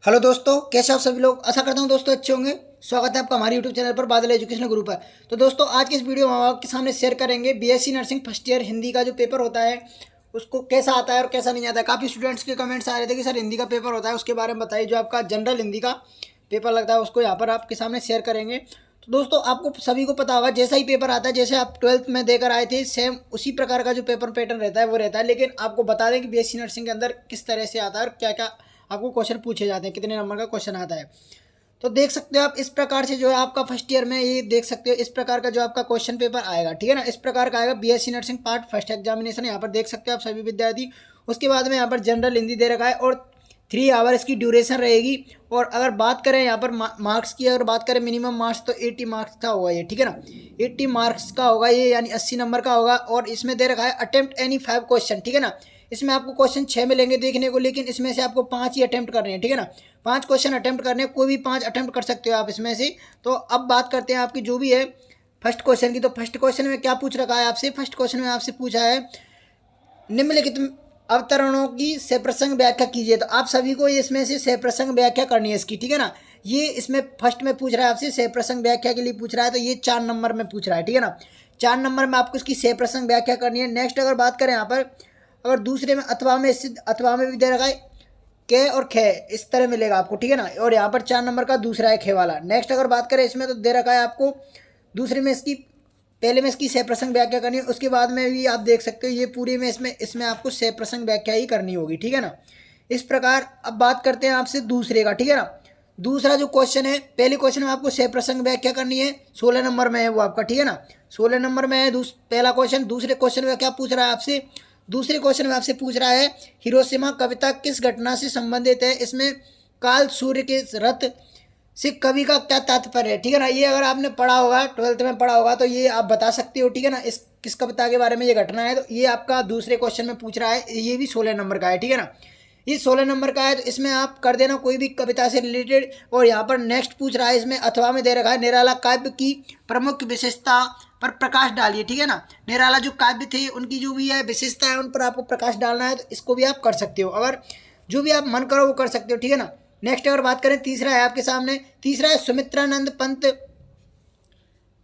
Hello दोस्तों, कैसे आप सभी लोग। आशा करता हूँ दोस्तों अच्छे होंगे। स्वागत है आपका हमारे यूट्यूब चैनल पर बादल एजुकेशनल गुरु पर। तो दोस्तों आज की इस वीडियो में हम आपके सामने शेयर करेंगे BSc nursing first year Hindi का जो पेपर होता है उसको कैसा आता है और कैसा नहीं आता है। काफ़ी स्टूडेंट्स के कमेंट्स आ रहे थे कि सर हिंदी का पेपर होता है उसके बारे में बताइए। जो आपका जनरल हिंदी का पेपर लगता है उसको यहाँ पर आपके सामने शेयर करेंगे। तो दोस्तों आपको सभी को पता होगा, जैसा ही पेपर आता है, जैसे आप 12th में देकर आए थे, सेम उसी प्रकार का जो पेपर पैटर्न रहता है वो रहता है। लेकिन आपको बता दें कि बीएससी नर्सिंग के अंदर किस तरह से आता है और क्या क्या आपको क्वेश्चन पूछे जाते हैं, कितने नंबर का क्वेश्चन आता है। तो देख सकते हो आप इस प्रकार से जो है आपका फर्स्ट ईयर में ये देख सकते हो इस प्रकार का जो आपका क्वेश्चन पेपर आएगा, ठीक है ना। इस प्रकार का आएगा BSc nursing part first examination, यहाँ पर देख सकते हो आप सभी विद्यार्थी। उसके बाद में यहाँ पर जनरल हिंदी दे रखा है और 3 आवर्स की ड्यूरेशन रहेगी। और अगर बात करें यहाँ पर मार्क्स की, अगर बात करें मिनिमम मार्क्स तो 80 मार्क्स का होगा ये, ठीक है ना। 80 मार्क्स का होगा ये, यानी 80 नंबर का होगा। और इसमें दे रखा है अटेम्प्ट एनी 5 क्वेश्चन, ठीक है ना। इसमें आपको क्वेश्चन 6 मिलेंगे देखने को, लेकिन इसमें से आपको 5 ही अटेम्प्ट करने हैं, ठीक है ना। 5 क्वेश्चन अटेम्प्ट करने हैं, कोई भी 5 अटेम्प्ट कर सकते हो आप इसमें से। तो अब बात करते हैं आपकी जो भी है फर्स्ट क्वेश्चन की। तो फर्स्ट क्वेश्चन में क्या पूछ रखा है आपसे। फर्स्ट क्वेश्चन में आपसे पूछा है निम्नलिखित अवतरणों की सप्रसंग व्याख्या कीजिए। तो आप सभी को इसमें से सप्रसंग व्याख्या करनी है इसकी, ठीक है ना। ये इसमें फर्स्ट में पूछ रहा है आपसे सप्रसंग व्याख्या के लिए पूछ रहा है, तो ये 4 नंबर में पूछ रहा है, ठीक है ना। 4 नंबर में आपको इसकी सप्रसंग व्याख्या करनी है। नेक्स्ट अगर बात करें यहाँ पर, अगर दूसरे में अथवा में स्थित, अथवा में भी दे रखा है क और ख, इस तरह मिलेगा आपको, ठीक है ना। और यहाँ पर 4 नंबर का दूसरा है ख वाला। नेक्स्ट अगर बात करें इसमें तो दे रखा है आपको दूसरे में इसकी, पहले में इसकी सप्रसंग व्याख्या करनी है, उसके बाद में भी आप देख सकते हो ये पूरी में इसमें आपको सप्रसंग व्याख्या ही करनी होगी, ठीक है ना। इस प्रकार अब बात करते हैं आपसे दूसरे का, ठीक है ना। दूसरा जो क्वेश्चन है, पहले क्वेश्चन में आपको सप्रसंग व्याख्या करनी है, 16 नंबर में है वो आपका, ठीक है ना। 16 नंबर में है पहला क्वेश्चन। दूसरे क्वेश्चन में क्या पूछ रहा है आपसे, दूसरे क्वेश्चन में आपसे पूछ रहा है हिरोशिमा कविता किस घटना से संबंधित है। इसमें काल सूर्य के रथ से कवि का क्या तात्पर्य है, ठीक है ना। ये अगर आपने पढ़ा होगा, 12th में पढ़ा होगा, तो ये आप बता सकते हो, ठीक है ना। इस किस कविता के बारे में ये घटना है, तो ये आपका दूसरे क्वेश्चन में पूछ रहा है। ये भी 16 नंबर का है, ठीक है ना। ये 16 नंबर का है, तो इसमें आप कर देना कोई भी कविता से रिलेटेड। और यहाँ पर नेक्स्ट पूछ रहा है, इसमें अथवा में दे रखा है निराला काव्य की प्रमुख विशेषता पर प्रकाश डालिए, ठीक है ना। निराला जो काव्य थे उनकी जो भी है विशेषता है उन पर आपको प्रकाश डालना है, तो इसको भी आप कर सकते हो। अगर जो भी आप मन करो वो कर सकते हो, ठीक है ना। नेक्स्ट अगर बात करें, तीसरा है आपके सामने, तीसरा है सुमित्रानंद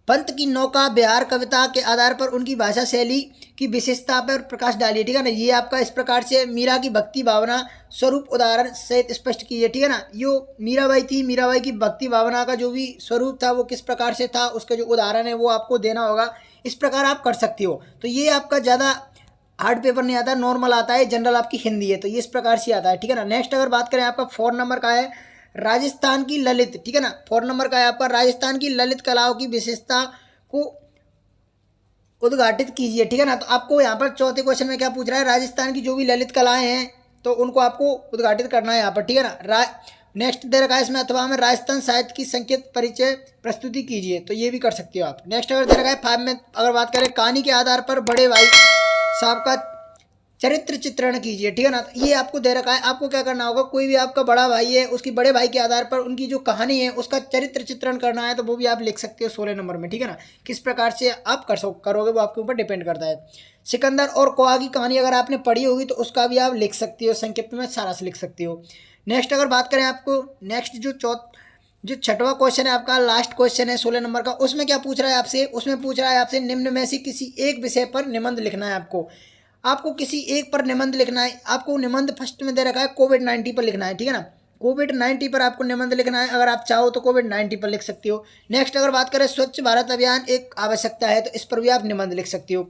पंत की नौका बिहार कविता के आधार पर उनकी भाषा शैली की विशेषता पर प्रकाश डालिए, ठीक है ना। ये आपका इस प्रकार से मीरा की भक्ति भावना स्वरूप उदाहरण सहित स्पष्ट कीजिए, ठीक है ना। जो मीराबाई थी, मीराबाई की भक्ति भावना का जो भी स्वरूप था वो किस प्रकार से था, उसका जो उदाहरण है वो आपको देना होगा। इस प्रकार आप कर सकते हो। तो ये आपका ज़्यादा हार्ड पेपर नहीं आता, नॉर्मल आता है, जनरल आपकी हिंदी है, तो ये इस प्रकार से आता है, ठीक है ना। नेक्स्ट अगर बात करें आपका 4 नंबर का है राजस्थान की ललित, ठीक है ना। 4 नंबर का है आपका राजस्थान की ललित कलाओं की विशेषता को उद्घाटित कीजिए, ठीक है ना। तो आपको यहाँ पर चौथे क्वेश्चन में क्या पूछ रहा है, राजस्थान की जो भी ललित कलाएं हैं तो उनको आपको उद्घाटित करना है यहाँ पर, ठीक है ना। नेक्स्ट दे रखा है इसमें अथवा में राजस्थान साहित्य की संकेत परिचय प्रस्तुति कीजिए, तो ये भी कर सकते हो आप। नेक्स्ट अगर दे रखा है 5 में अगर बात करें कहानी के आधार पर बड़े भाई साहब का चरित्र चित्रण कीजिए, ठीक है ना। तो ये आपको दे रखा है, आपको क्या करना होगा, कोई भी आपका बड़ा भाई है उसकी बड़े भाई के आधार पर उनकी जो कहानी है उसका चरित्र चित्रण करना है, तो वो भी आप लिख सकते हो 16 नंबर में, ठीक है ना। किस प्रकार से आप करोगे वो आपके ऊपर डिपेंड करता है। सिकंदर और कोआ की कहानी अगर आपने पढ़ी होगी तो उसका भी आप लिख सकते हो, संक्षिप्त में सारा से लिख सकते हो। नेक्स्ट अगर बात करें आपको, नेक्स्ट जो छठवां क्वेश्चन है आपका, लास्ट क्वेश्चन है 16 नंबर का, उसमें क्या पूछ रहा है आपसे, उसमें पूछ रहा है आपसे निम्न में से किसी एक विषय पर निबंध लिखना है। आपको किसी एक पर निबंध लिखना है। आपको निबंध फर्स्ट में दे रखा है कोविड-19 पर लिखना है, ठीक है ना। कोविड-19 पर आपको निबंध लिखना है। अगर आप चाहो तो कोविड-19 पर लिख सकते हो। नेक्स्ट अगर बात करें स्वच्छ भारत अभियान एक आवश्यकता है, तो इस पर भी आप निबंध लिख सकते हो।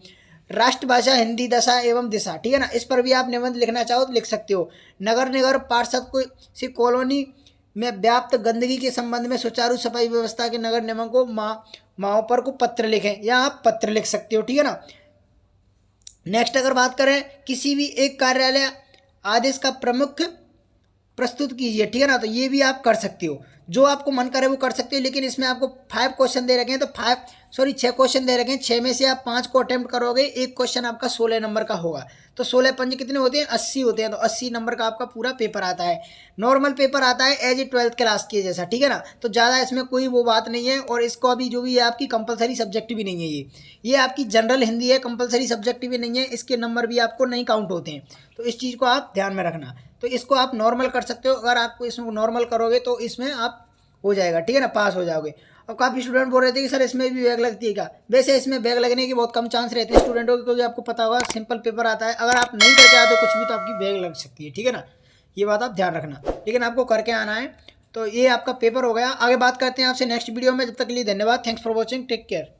राष्ट्रभाषा हिंदी दशा एवं दिशा, ठीक है ना, इस पर भी आप निबंध लिखना चाहो तो लिख सकते हो। नगर निगम पार्षद को से कॉलोनी में व्याप्त गंदगी के संबंध में सुचारू सफाई व्यवस्था के नगर निगम को महापौर को पत्र लिखें, या आप पत्र लिख सकते हो, ठीक है ना। नेक्स्ट अगर बात करें किसी भी एक कार्यालय आदेश का प्रमुख प्रस्तुत कीजिए, ठीक है ना। तो ये भी आप कर सकते हो, जो आपको मन करे वो कर सकते हो। लेकिन इसमें आपको 5 क्वेश्चन दे रखे हैं, तो 6 क्वेश्चन दे रखे हैं, 6 में से आप 5 को अटेम्प्ट करोगे, एक क्वेश्चन आपका 16 नंबर का होगा। तो 16 पंजे कितने होते हैं, 80 होते हैं। तो 80 नंबर का आपका पूरा पेपर आता है। नॉर्मल पेपर आता है एज ए 12th क्लास के जैसा, ठीक है ना। तो ज़्यादा इसमें कोई वो बात नहीं है। और इसको अभी जो भी है आपकी कंपलसरी सब्जेक्ट भी नहीं है, ये आपकी जनरल हिंदी है, कंपलसरी सब्जेक्ट भी नहीं है, इसके नंबर भी आपको नहीं काउंट होते हैं। तो इस चीज़ को आप ध्यान में रखना। तो इसको आप नॉर्मल कर सकते हो। अगर आपको इसमें नॉर्मल करोगे तो इसमें आप हो जाएगा, ठीक है ना, पास हो जाओगे। और काफ़ी स्टूडेंट बोल रहे थे कि सर इसमें भी बैग लगती है क्या। वैसे इसमें बैग लगने की बहुत कम चांस रहते हैं स्टूडेंटों के, क्योंकि आपको पता होगा सिंपल पेपर आता है। अगर आप नहीं करके आते कुछ भी तो आपकी बैग लग सकती है, ठीक है ना, ये बात आप ध्यान रखना। लेकिन आपको करके आना है। तो ये आपका पेपर हो गया। आगे बात करते हैं आपसे नेक्स्ट वीडियो में। जब तक के लिए धन्यवाद। Thanks for watching. Take care.